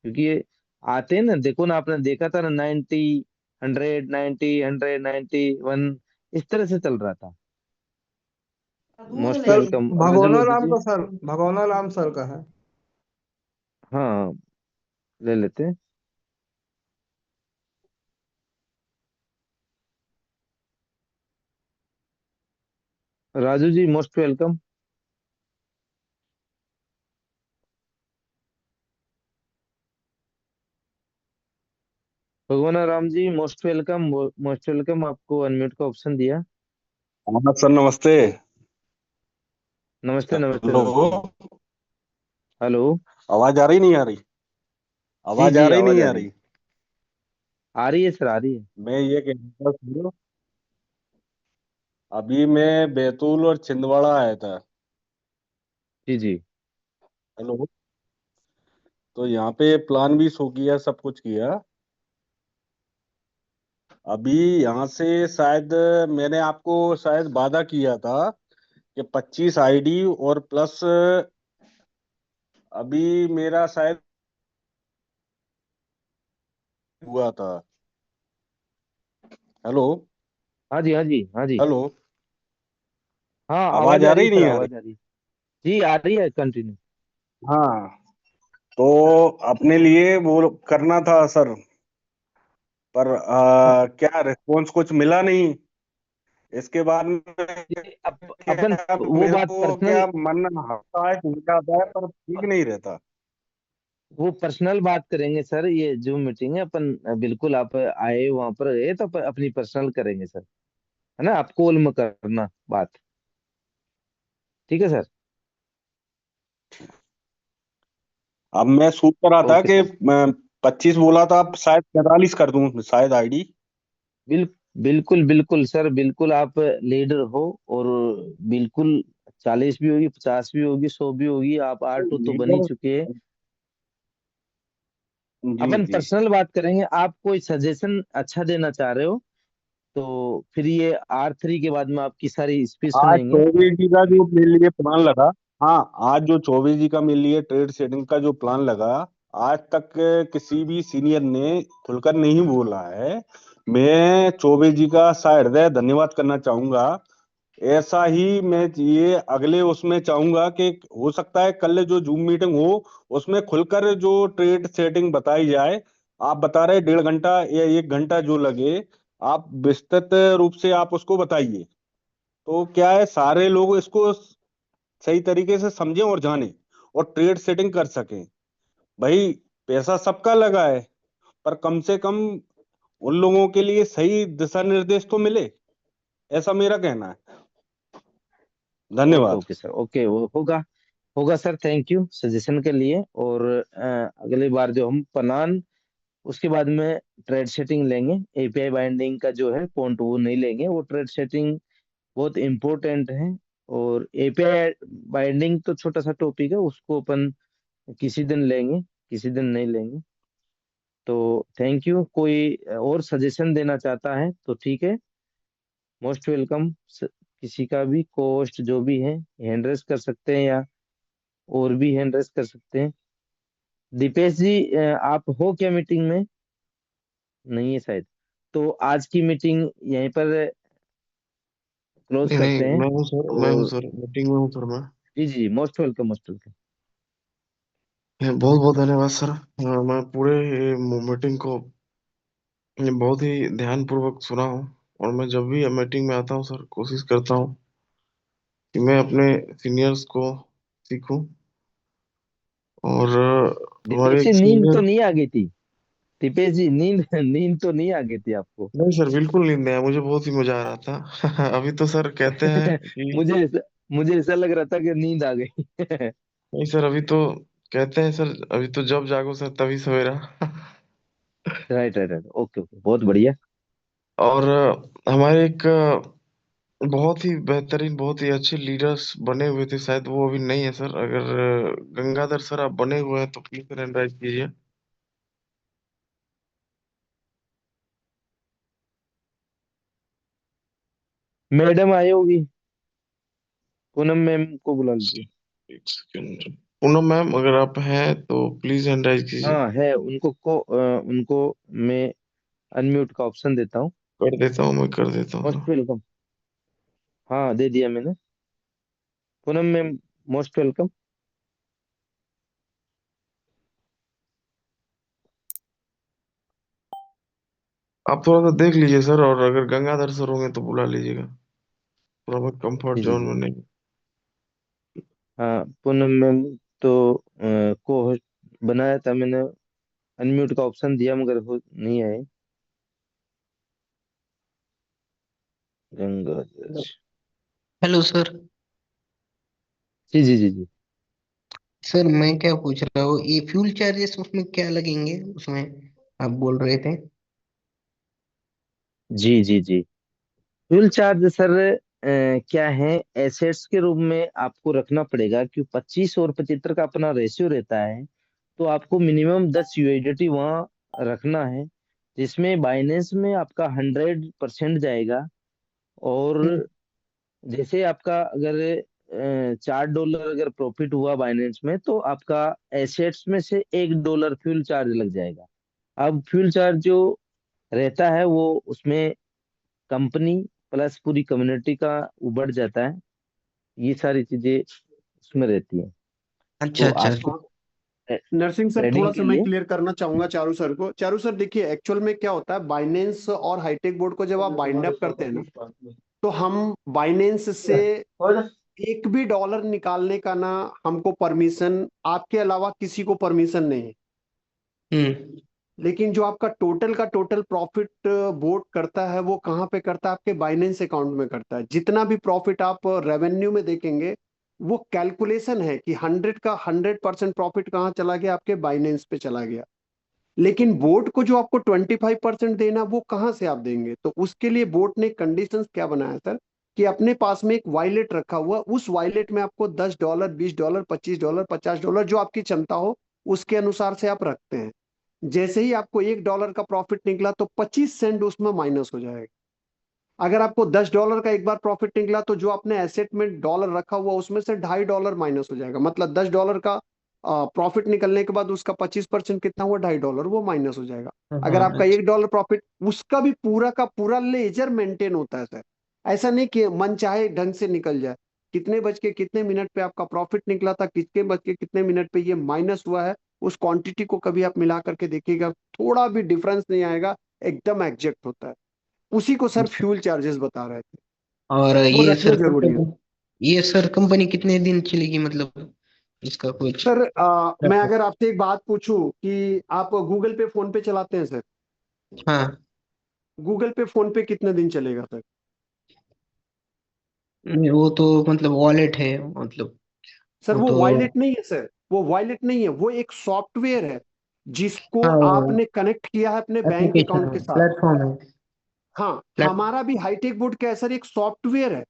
क्योंकि ये आते हैं ना, देखो ना, आपने देखा था ना, 90, 100, 90, 100, 91, इस तरह से चल रहा था। मोस्ट सर वेलकम अर्जुन भगोना लोधी राम जी। का सर, भगोना राम सर का है। हाँ, ले लेते हैं। Raju ji most welcome. भगवान Ram ji most welcome. Most welcome, आपको अनम्यूट का ऑप्शन दिया। हाँ सर, नमस्ते। नमस्ते नमस्ते हेलो। नमस्ते। हेलो। आवाज आ रही नहीं आ रही? जी आवाज आ जी, रही आवाज नहीं आ आ रही है। रही? आ रही है सर, आ रही है। मैं ये कह रहा था सुनो, अभी मैं बैतूल और छिंदवाड़ा आया था। जी जी। हेलो। तो यहाँ पे प्लान भी शो किया, सब कुछ किया। अभी यहाँ से शायद मैंने आपको शायद वादा किया था कि 25 आईडी और प्लस अभी मेरा शायद हुआ था। हेलो। हाँ जी हाँ जी हाँ जी। हेलो। हाँ, आवाज आवाज आ आ रही है रही सर, नहीं आ रही? आवाज आ रही है। जी आ रही है, कंटिन्यू। हाँ। तो अपने लिए वो करना था सर, पर हाँ क्या रिस्पॉन्स कुछ मिला नहीं। इसके बाद में जी, अपन क्या वो मेरे बात को पर्सनल, क्या मन हफ्ता है टूट जाता है पर ठीक नहीं रहता। वो पर्सनल बात करेंगे सर। ये जो मीटिंग है अपन, बिल्कुल आप आए वहां पर है तो अपनी पर्सनल करेंगे सर, है ना। आप कॉल में करना बात, ठीक है सर। अब मैं सोच रहा था ओके कि सर। 25 बोला था, अब शायद 45 कर दूं शायद आईडी। बिल, बिल्कुल बिल्कुल सर, बिल्कुल आप लीडर हो। और बिल्कुल 40 भी होगी, 50 भी होगी, 100 भी होगी, आप R2 तो बन ही लीडर। चुके हैं। जी अपन जी। पर्सनल बात करेंगे। आप कोई सजेशन अच्छा देना चाह रहे हो तो फिर ये R3 के बाद में आपकी सारी स्पीच आज सुनेंगे। चौबे जी का जो मेरे लिए प्लान लगा, हाँ, आज जो चौबे जी का मेरे लिए ट्रेड सेटिंग का जो प्लान लगा, आज तक किसी भी सीनियर ने खुलकर नहीं बोला है। मैं चौबे जी का सहृदय धन्यवाद करना चाहूंगा। ऐसा ही मैं ये अगले उसमें चाहूंगा कि हो सकता है कल जो जूम मीटिंग हो उसमें खुलकर जो ट्रेड सेटिंग बताई जाए। आप बता रहे 1.5 घंटा या 1 घंटा जो लगे, आप विस्तृत रूप से आप उसको बताइए। तो क्या है, सारे लोग इसको सही तरीके से समझें और जानें और ट्रेड सेटिंग कर सकें। भाई, पैसा सबका लगा है, पर कम से कम उन लोगों के लिए सही दिशा निर्देश तो मिले। ऐसा मेरा कहना है। ओके धन्यवाद। ओके सर, ओके, वो होगा। होगा सर, थैंक यू सजेशन के लिए। और अगली बार जो हम प्लान, उसके बाद में ट्रेड सेटिंग लेंगे। एपीआई बाइंडिंग का जो है पॉइंट वो नहीं लेंगे, वो ट्रेड सेटिंग बहुत इम्पोर्टेंट है। और एपीआई बाइंडिंग तो छोटा सा टॉपिक है, उसको अपन किसी दिन लेंगे, किसी दिन नहीं लेंगे। तो थैंक यू। कोई और सजेशन देना चाहता है तो ठीक है, मोस्ट वेलकम। किसी का भी कोस्ट जो भी है हैंड रेस कर सकते हैं, या और भी हैंड रेस कर सकते हैं। दीपेश जी, आप हो क्या मीटिंग में? नहीं है शायद। तो आज की मीटिंग यहीं पर क्लोज नहीं नहीं, करते हैं। मैं हूँ और सर, मीटिंग में हूँ सर मैं। जी जी, मोस्ट वेलकम, मोस्ट वेलकम। बहुत बहुत धन्यवाद सर। मैं पूरे मीटिंग को बहुत ही ध्यान पूर्वक सुना हूँ। और मैं जब भी मीटिंग में आता हूँ सर, कोशिश करता हूँ कि मैं अपने सीनियर्स को सीखूं। और हमारे दीपेश एक जी, नींद तो सीनियर। नहीं आ गई थी? दीपेश जी, नींद नींद तो नहीं आ गई थी आपको? नहीं सर, बिल्कुल नींद नहीं आया, मुझे बहुत ही मजा आ रहा था। अभी तो सर कहते हैं कि मुझे ऐसा लग रहा था कि नींद आ गई। नहीं सर, अभी तो कहते हैं सर, अभी तो जब जागो सर तभी सवेरा। Right right right, okay okay, बहुत बढ़िया। और हमारे एक बहुत ही बेहतरीन, बहुत ही अच्छे लीडर्स बने हुए थे, शायद वो अभी नहीं है सर। अगर गंगाधर सर आप बने हुए हैं तो प्लीज सर एंड राइज कीजिए। मैडम आई होगी, पूनम मैम को बुला लीजिए। एक सेकंड। पूनम मैम अगर आप हैं तो प्लीज हैंड राइज कीजिए। हाँ है, उनको मैं अनम्यूट का ऑप्शन देता हूँ। कर देता हूँ, मैं कर देता हूँ मोस्ट सर। वेलकम। हाँ, दे दिया मैंने। Poonam ma'am, most welcome. आप थोड़ा सा देख लीजिए सर, और अगर गंगाधर सर होंगे तो बुला लीजिएगा। थोड़ा बहुत कंफर्ट जी जी जोन जी। में नहीं। हाँ पूनम मैम, तो को होस्ट बनाया था मैंने, अनम्यूट का ऑप्शन दिया मगर वो नहीं आए। गंगाधर। Hello sir. जी जी जी जी। सर मैं क्या पूछ रहा हूँ, ये फ्यूल चार्जेस उसमें क्या लगेंगे उसमें, आप बोल रहे थे। जी जी जी। फ्यूल चार्ज सर क्या है, एसेट्स के रूप में आपको रखना पड़ेगा, क्योंकि 25 और 75 का अपना रेशियो रहता है। तो आपको मिनिमम 10 USDT वहाँ रखना है, जिसमें बाइनेंस में आपका 100% जाएगा। और हम्म। जैसे आपका अगर $4 अगर प्रॉफिट हुआ बाइनेंस में, तो आपका एसेट्स में से $1 फ्यूल चार्ज लग जाएगा। अब फ्यूल चार्ज जो रहता है वो उसमें कंपनी प्लस पूरी कम्युनिटी का उबड़ जाता है, ये सारी चीजें उसमें रहती हैं। अच्छा तो अच्छा। आपको हाँ, नरसिंह सर थोड़ा ट्रेडिंग सा के मैं लिए। क्लियर करना चाहूंगा चारू सर को। चारू सर देखिए, एक्चुअल में क्या होता है, बाइनेंस और हाईटेक बोर्ड को जब आप बाइंड अप करते हैं ना, तो हम बाइनेंस से एक भी डॉलर निकालने का ना हमको परमिशन, आपके अलावा किसी को परमिशन नहीं है। हम्म। लेकिन जो आपका टोटल का टोटल प्रॉफिट बोर्ड करता है, वो कहाँ पे करता है, आपके बाइनेंस अकाउंट में करता है। जितना भी प्रॉफिट आप रेवेन्यू में देखेंगे, वो कैलकुलेशन है कि 100% प्रॉफिट कहाँ चला गया, आपके बाइनेंस पे चला गया। लेकिन बोर्ड को जो आपको 25% देना, वो कहाँ से आप देंगे? तो उसके लिए बोर्ड ने कंडीशंस क्या बनाया सर, कि अपने पास में एक वायलेट रखा हुआ, उस वायलेट में आपको $10, $20, $25, $50 जो आपकी क्षमता हो, उसके अनुसार से आप रखते हैं। जैसे ही आपको $1 का प्रॉफिट निकला, तो 25 सेंट उसमें माइनस हो जाएगा। अगर आपको $10 का एक बार प्रॉफिट निकला, तो जो आपने एसेट में डॉलर रखा हुआ, उसमें से $2.50 माइनस हो जाएगा। मतलब $10 का प्रॉफिट निकलने के बाद उसका 25% कितना हुआ, $2.50, वो माइनस हो जाएगा। अगर हाँ आपका अच्छा। $1 प्रॉफिट, उसका भी पूरा का पूरा लेजर मेंटेन होता है सर। ऐसा नहीं कि मन चाहे ढंग से निकल जाए। कितने बज के कितने मिनट पे आपका प्रॉफिट निकला था, कितने बज के कितने मिनट पे ये माइनस हुआ है, उस क्वांटिटी को कभी आप मिला करके देखिएगा, थोड़ा भी डिफरेंस नहीं आएगा, एकदम एग्जैक्ट होता है। उसी को सर अच्छा। फ्यूल चार्जेस बता रहे थे, और वो ये रखना सर जरूरी है। कंपनी, ये सर कंपनी कितने दिन चलेगी, मतलब इसका कुछ। सर मैं अगर आपसे एक बात पूछूं कि आप गूगल पे फोन पे चलाते हैं सर, हाँ। गूगल पे फोन पे कितने दिन चलेगा सर? नहीं, वो तो मतलब वॉलेट है मतलब। सर वो वो तो। वॉलेट नहीं है सर, वो वॉलेट नहीं है, वो एक सॉफ्टवेयर है जिसको हाँ, आपने कनेक्ट किया है अपने बैंक एप्लीकेशन अकाउंट है, के साथ। प्लेटफॉर्म है। हाँ, प्लेट। हमारा भी हाईटेक बोर्ड क्या है सर, एक सॉफ्टवेयर है।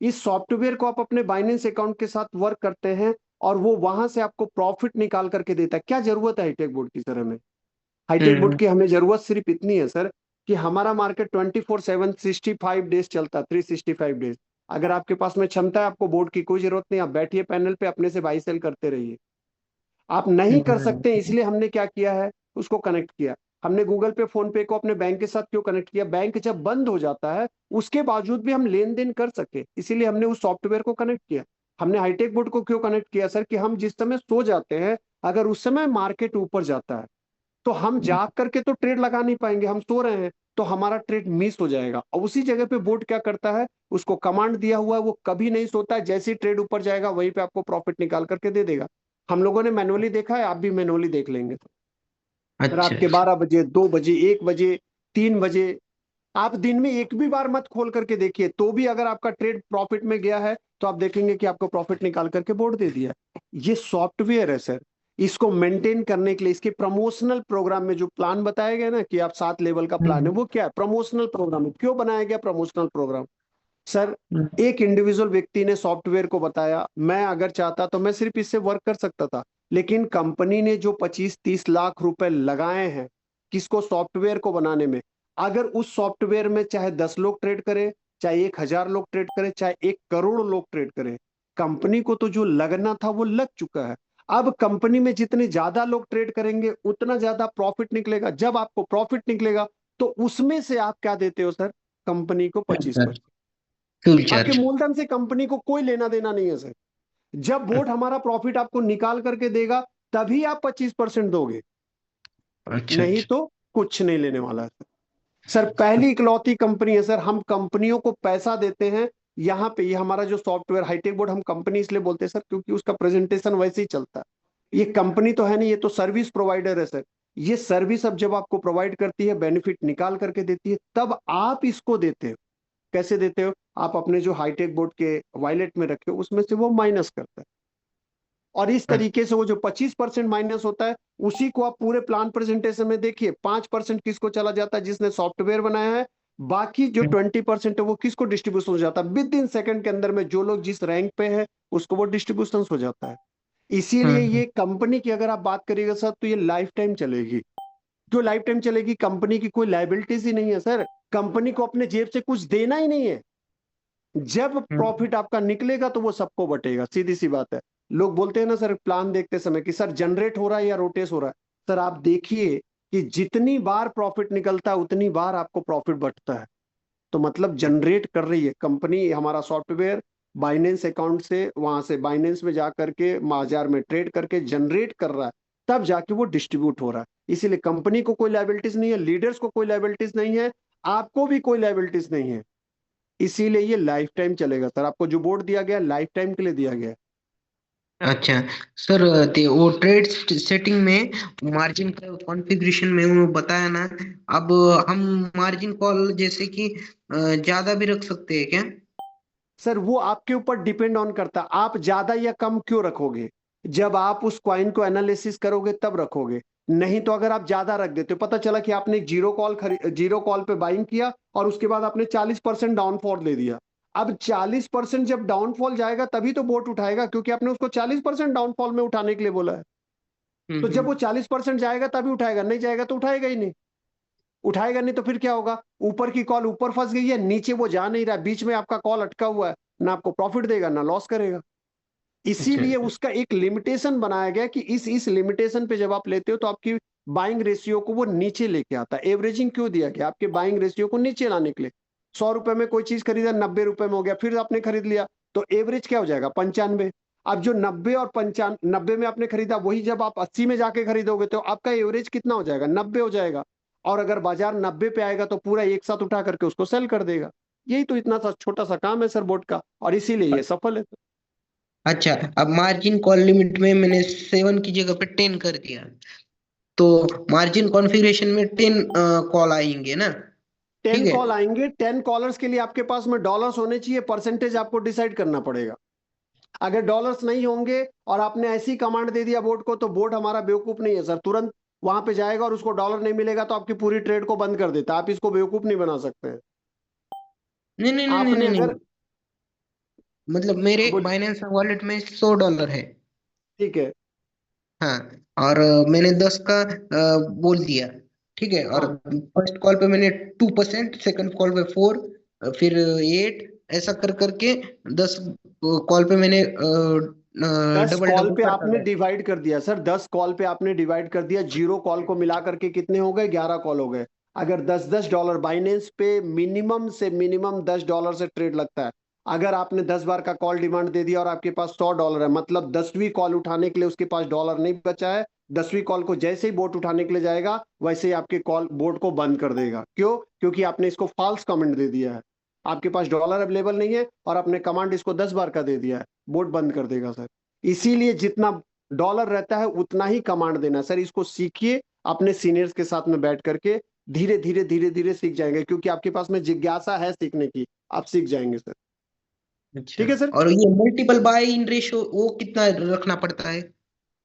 इस सॉफ्टवेयर को आप अपने बाइनेंस अकाउंट के साथ वर्क करते हैं, और वो वहां से आपको प्रॉफिट निकाल करके देता है। क्या जरूरत है हाईटेक बोर्ड की सर हमें? हाईटेक बोर्ड हम्म। की हमें जरूरत सिर्फ इतनी है सर, कि हमारा मार्केट 24/7 65 डेज चलता है, 365 डेज। अगर आपके पास में क्षमता है, आपको बोर्ड की कोई जरूरत नहीं, आप बैठिए पैनल पे, अपने से बाई सेल करते रहिए। आप नहीं कर सकते, हम्म। इसलिए हमने क्या किया है, उसको कनेक्ट किया। हमने गूगल पे फोन पे को अपने बैंक के साथ क्यों कनेक्ट किया? बैंक जब बंद हो जाता है, उसके बावजूद भी हम लेन देन कर सके, इसीलिए हमने उस सॉफ्टवेयर को कनेक्ट किया। हमने हाईटेक बोर्ड को क्यों कनेक्ट किया सर, कि हम जिस समय सो जाते हैं, अगर उस समय मार्केट ऊपर जाता है, तो हम जाग करके तो ट्रेड लगा नहीं पाएंगे, हम सो रहे हैं, तो हमारा ट्रेड मिस हो जाएगा। और उसी जगह पे बोर्ड क्या करता है, उसको कमांड दिया हुआ है, वो कभी नहीं सोता है, जैसे ही ट्रेड ऊपर जाएगा वहीं पे आपको प्रॉफिट निकाल करके दे देगा। हम लोगों ने मैनुअली देखा है, आप भी मैनुअली देख लेंगे। रात अच्छा के अच्छा। 12 बजे, 2 बजे, 1 बजे, 3 बजे, आप दिन में एक भी बार मत खोल करके देखिए, तो भी अगर आपका ट्रेड प्रॉफिट में गया है, तो आप देखेंगे कि आपको प्रॉफिट निकाल करके बोर्ड दे दिया। ये सॉफ्टवेयर है सर। इसको मेंटेन करने के लिए, इसके प्रमोशनल प्रोग्राम में जो प्लान बताया गया ना, कि आप 7 लेवल का प्लान है, हम्म। वो क्या है, प्रमोशनल प्रोग्राम है। क्यों बनाया गया प्रमोशनल प्रोग्राम सर? हम्म। एक इंडिविजुअल व्यक्ति ने सॉफ्टवेयर को बताया, मैं अगर चाहता तो मैं सिर्फ इससे वर्क कर सकता था, लेकिन कंपनी ने जो 25-30 लाख रुपए लगाए हैं किसको, सॉफ्टवेयर को बनाने में, अगर उस सॉफ्टवेयर में चाहे 10 लोग ट्रेड करें, चाहे 1,000 लोग ट्रेड करें, चाहे 1 करोड़ लोग ट्रेड करें, कंपनी को तो जो लगना था वो लग चुका है। अब कंपनी में जितने ज्यादा लोग ट्रेड करेंगे, उतना ज्यादा प्रॉफिट निकलेगा। जब आपको प्रॉफिट निकलेगा, तो उसमें से आप क्या देते हो सर, कंपनी को पच्चीस अच्छा। परसेंट फ्यूल आपके चार्ज। मूलधन से कंपनी को कोई लेना देना नहीं है सर। जब बोर्ड हमारा प्रॉफिट आपको निकाल करके देगा, तभी आप 25% दोगे, अच्छा नहीं अच्छा। तो कुछ नहीं लेने वाला है सर। सर पहली इकलौती कंपनी है सर, हम कंपनियों को पैसा देते हैं यहाँ पे ये हमारा जो सॉफ्टवेयर हाईटेक बोर्ड हम कंपनी इसलिए बोलते हैं सर क्योंकि उसका प्रेजेंटेशन वैसे ही चलता है। ये कंपनी तो है नहीं, ये तो सर्विस प्रोवाइडर है सर। ये सर्विस अब जब आपको प्रोवाइड करती है, बेनिफिट निकाल करके देती है, तब आप इसको देते हो। कैसे देते हो? आप अपने जो हाईटेक बोर्ड के वॉलेट में रखे हो उसमें से वो माइनस करता है, और इस तरीके से वो जो 25% माइनस होता है उसी को आप पूरे प्लान प्रेजेंटेशन में देखिए। 5% किसको चला जाता है? जिसने सॉफ्टवेयर बनाया है। बाकी जो 20% है वो किसको डिस्ट्रीब्यूशन हो जाता है? विद इन सेकंड के अंदर में जो लोग जिस रैंक पे है उसको वो डिस्ट्रीब्यूशन हो जाता है। इसीलिए ये कंपनी की अगर आप बात करिएगा सर तो ये लाइफ टाइम चलेगी। जो लाइफ टाइम चलेगी, कंपनी की कोई लाइबिलिटीज ही नहीं है सर। कंपनी को अपने जेब से कुछ देना ही नहीं है। जब प्रॉफिट आपका निकलेगा तो वो सबको बटेगा, सीधी सी बात है। लोग बोलते हैं ना सर प्लान देखते समय कि सर जनरेट हो रहा है या रोटेस हो रहा है। सर आप देखिए कि जितनी बार प्रॉफिट निकलता है उतनी बार आपको प्रॉफिट बटता है। तो मतलब जनरेट कर रही है कंपनी हमारा सॉफ्टवेयर, बाइनेंस अकाउंट से, वहां से बाइनेंस में जा करके बाजार में ट्रेड करके जनरेट कर रहा है, तब जाके वो डिस्ट्रीब्यूट हो रहा है। इसीलिए कंपनी को कोई लाइबिलिटीज नहीं है, लीडर्स को कोई लाइबिलिटीज नहीं है, आपको भी कोई लाइबिलिटीज नहीं है। इसीलिए ये लाइफ टाइम चलेगा सर। आपको जो बोर्ड दिया गया लाइफ टाइम के लिए दिया गया है। अच्छा सर, ते वो ट्रेड सेटिंग में मार्जिन का कॉन्फ़िगरेशन में उन्होंने बताया ना। अब हम मार्जिन कॉल जैसे कि ज्यादा भी रख सकते हैं क्या? सर वो आपके ऊपर डिपेंड ऑन करता है, आप ज्यादा या कम क्यों रखोगे। जब आप उस कॉइन को एनालिसिस करोगे तब रखोगे। नहीं तो अगर आप ज्यादा रख देते हो, पता चला कि आपने जीरो कॉल पे बाइंग किया और उसके बाद आपने 40% डाउनफॉल दे दिया। अब 40% जब डाउनफॉल जाएगा तभी तो बोट उठाएगा, क्योंकि आपने उसको 40% डाउनफॉल में उठाने के लिए बोला है। तो जब वो 40% जाएगा तभी उठाएगा, नहीं जाएगा तो उठाएगा ही नहीं। उठाएगा नहीं तो फिर क्या होगा? ऊपर की कॉल ऊपर फंस गई है, नीचे वो जा नहीं रहा, बीच में आपका कॉल अटका हुआ है, ना आपको प्रॉफिट देगा ना लॉस करेगा। अच्छा इसीलिए अच्छा। उसका एक लिमिटेशन बनाया गया कि इस लिमिटेशन पे जब आप लेते हो तो आपकी बाइंग रेशियो को वो नीचे लेके आता है। एवरेजिंग क्यों दिया गया? आपके बाइंग रेशियो को नीचे लाने के लिए। 100 रुपए में कोई चीज खरीदा, 90 रुपए में हो गया, फिर आपने खरीद लिया तो एवरेज क्या हो जाएगा? 95। अब जो 90 और 95, 90 में आपने खरीदा, वही जब आप 80 में जाके खरीदोगे तो आपका एवरेज कितना हो जाएगा? 90 हो जाएगा। और अगर बाजार 90 पे आएगा तो पूरा एक साथ उठा करके उसको सेल कर देगा। यही तो इतना सा छोटा सा काम है सर बोर्ड का, और इसीलिए ये सफल है। अच्छा, अब मार्जिन कॉल लिमिट में मैंने 7 की जगह पे 10 कर दिया, तो मार्जिन कॉन्फ़िगरेशन में 10 कॉल आएंगे ना? 10 ठीक है। कॉल आएंगे। 10 कॉलर्स के लिए आपके पास में डॉलर्स होने चाहिए, परसेंटेज आपको डिसाइड करना पड़ेगा। अगर डॉलर्स नहीं होंगे और आपने ऐसी कमांड दे दिया बोर्ड को, तो बोर्ड हमारा बेवकूफ नहीं है सर, तुरंत वहां पे जाएगा और उसको डॉलर नहीं मिलेगा तो आपकी पूरी ट्रेड को बंद कर देता है। आप इसको बेवकूफ नहीं बना सकते हैं। नहीं नहीं नहीं नहीं आपने नहीं अगर, नहीं, मतलब मेरे बोलिए। बाइनेंस वॉलेट में $100 है। ठीक है। हाँ, और मैंने 10 का बोल दिया। ठीक है, और हाँ, फर्स्ट कॉल पे मैंने 2%, सेकंड कॉल पे 4, फिर 8, ऐसा कर करके 10 कॉल पे मैंने 10 डबल कॉल डबल पे करता आपने गया। डिवाइड कर दिया सर, 10 कॉल पे आपने डिवाइड कर दिया। जीरो कॉल को मिला करके कितने हो गए? 11 कॉल हो गए। अगर 10-10 डॉलर, बाइनेंस पे मिनिमम से मिनिमम $10 से ट्रेड लगता है। अगर आपने 10 बार का कॉल डिमांड दे दिया और आपके पास $100 है, मतलब 10वीं कॉल उठाने के लिए उसके पास डॉलर नहीं बचा है। 10वीं कॉल को जैसे ही बोट उठाने के लिए जाएगा वैसे ही आपके कॉल बोट को बंद कर देगा। क्यों? क्योंकि आपने इसको फॉल्स कमेंट दे दिया है। आपके पास डॉलर अवेलेबल नहीं है और आपने कमांड इसको 10 बार का दे दिया है, बोट बंद कर देगा सर। इसीलिए जितना डॉलर रहता है उतना ही कमांड देना सर। इसको सीखिए अपने सीनियर्स के साथ में बैठ करके, धीरे धीरे धीरे धीरे सीख जाएंगे, क्योंकि आपके पास में जिज्ञासा है सीखने की, आप सीख जाएंगे सर। अच्छा, ठीक है सर। और ये मल्टीपल बाय इन रेशो वो कितना रखना पड़ता है सर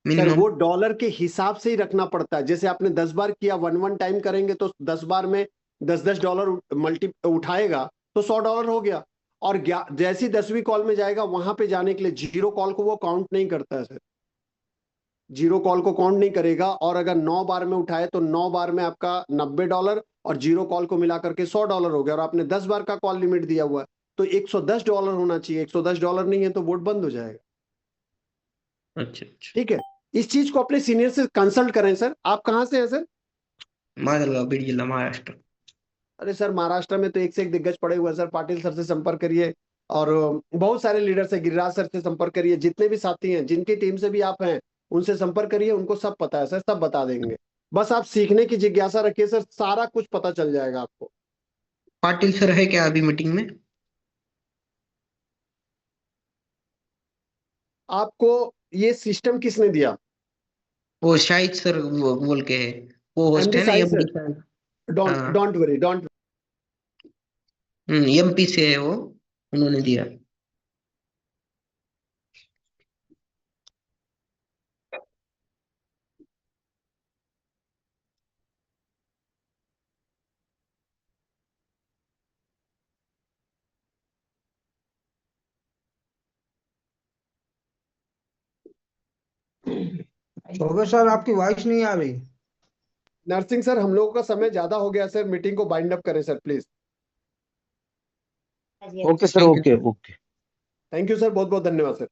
मिनिमम? वो डॉलर के हिसाब से ही रखना पड़ता है। जैसे आपने 10 बार किया, 1 टाइम करेंगे तो 10 बार में 10-10 डॉलर मल्टी उठाएगा तो $100 हो गया। और जैसी 10वीं कॉल में जाएगा वहां पे जाने के लिए जीरो कॉल को वो काउंट नहीं करता है सर। जीरो कॉल को काउंट नहीं करेगा। और अगर 9 बार में उठाए तो 9 बार में आपका $90, और जीरो कॉल को मिला करके $100 हो गया। और आपने 10 बार का कॉल लिमिट दिया हुआ है तो $110 होना चाहिए। $110 नहीं है तो बोर्ड बंद हो जाएगा। अच्छा अच्छा। ठीक है। इस चीज को अपने सीनियर से कंसल्ट करें सर। आप कहाँ से हैं सर? माजलगाव, बीड जिला, महाराष्ट्र। अरे सर महाराष्ट्र में तो एक से एक दिग्गज पड़े हुए हैं सर। पाटिल सर से संपर्क करिए, और बहुत सारे लीडर से, गिरिराज सर से संपर्क करिए, जितने भी साथी हैं जिनकी टीम से भी आप हैं उनसे संपर्क करिए। उनको सब पता है सर, सब बता देंगे। बस आप सीखने की जिज्ञासा रखिए सर, सारा कुछ पता चल जाएगा आपको। पाटिल सर है क्या अभी मीटिंग में? आपको ये सिस्टम किसने दिया? वो शाहिद सर बोल के है, वो होस्ट एमडी है ना, Shahid MD sir, Shahid. Don't हाँ, डोंट वरी, डोंट। एमपी से है वो, उन्होंने दिया। योगेश सर आपकी वॉइस नहीं आ रही। नरसिंह सर, हम लोगों का समय ज्यादा हो गया सर, मीटिंग को बाइंड अप करें sir please. Okay sir, thank you. Okay okay. Thank you sir, बहुत बहुत धन्यवाद सर।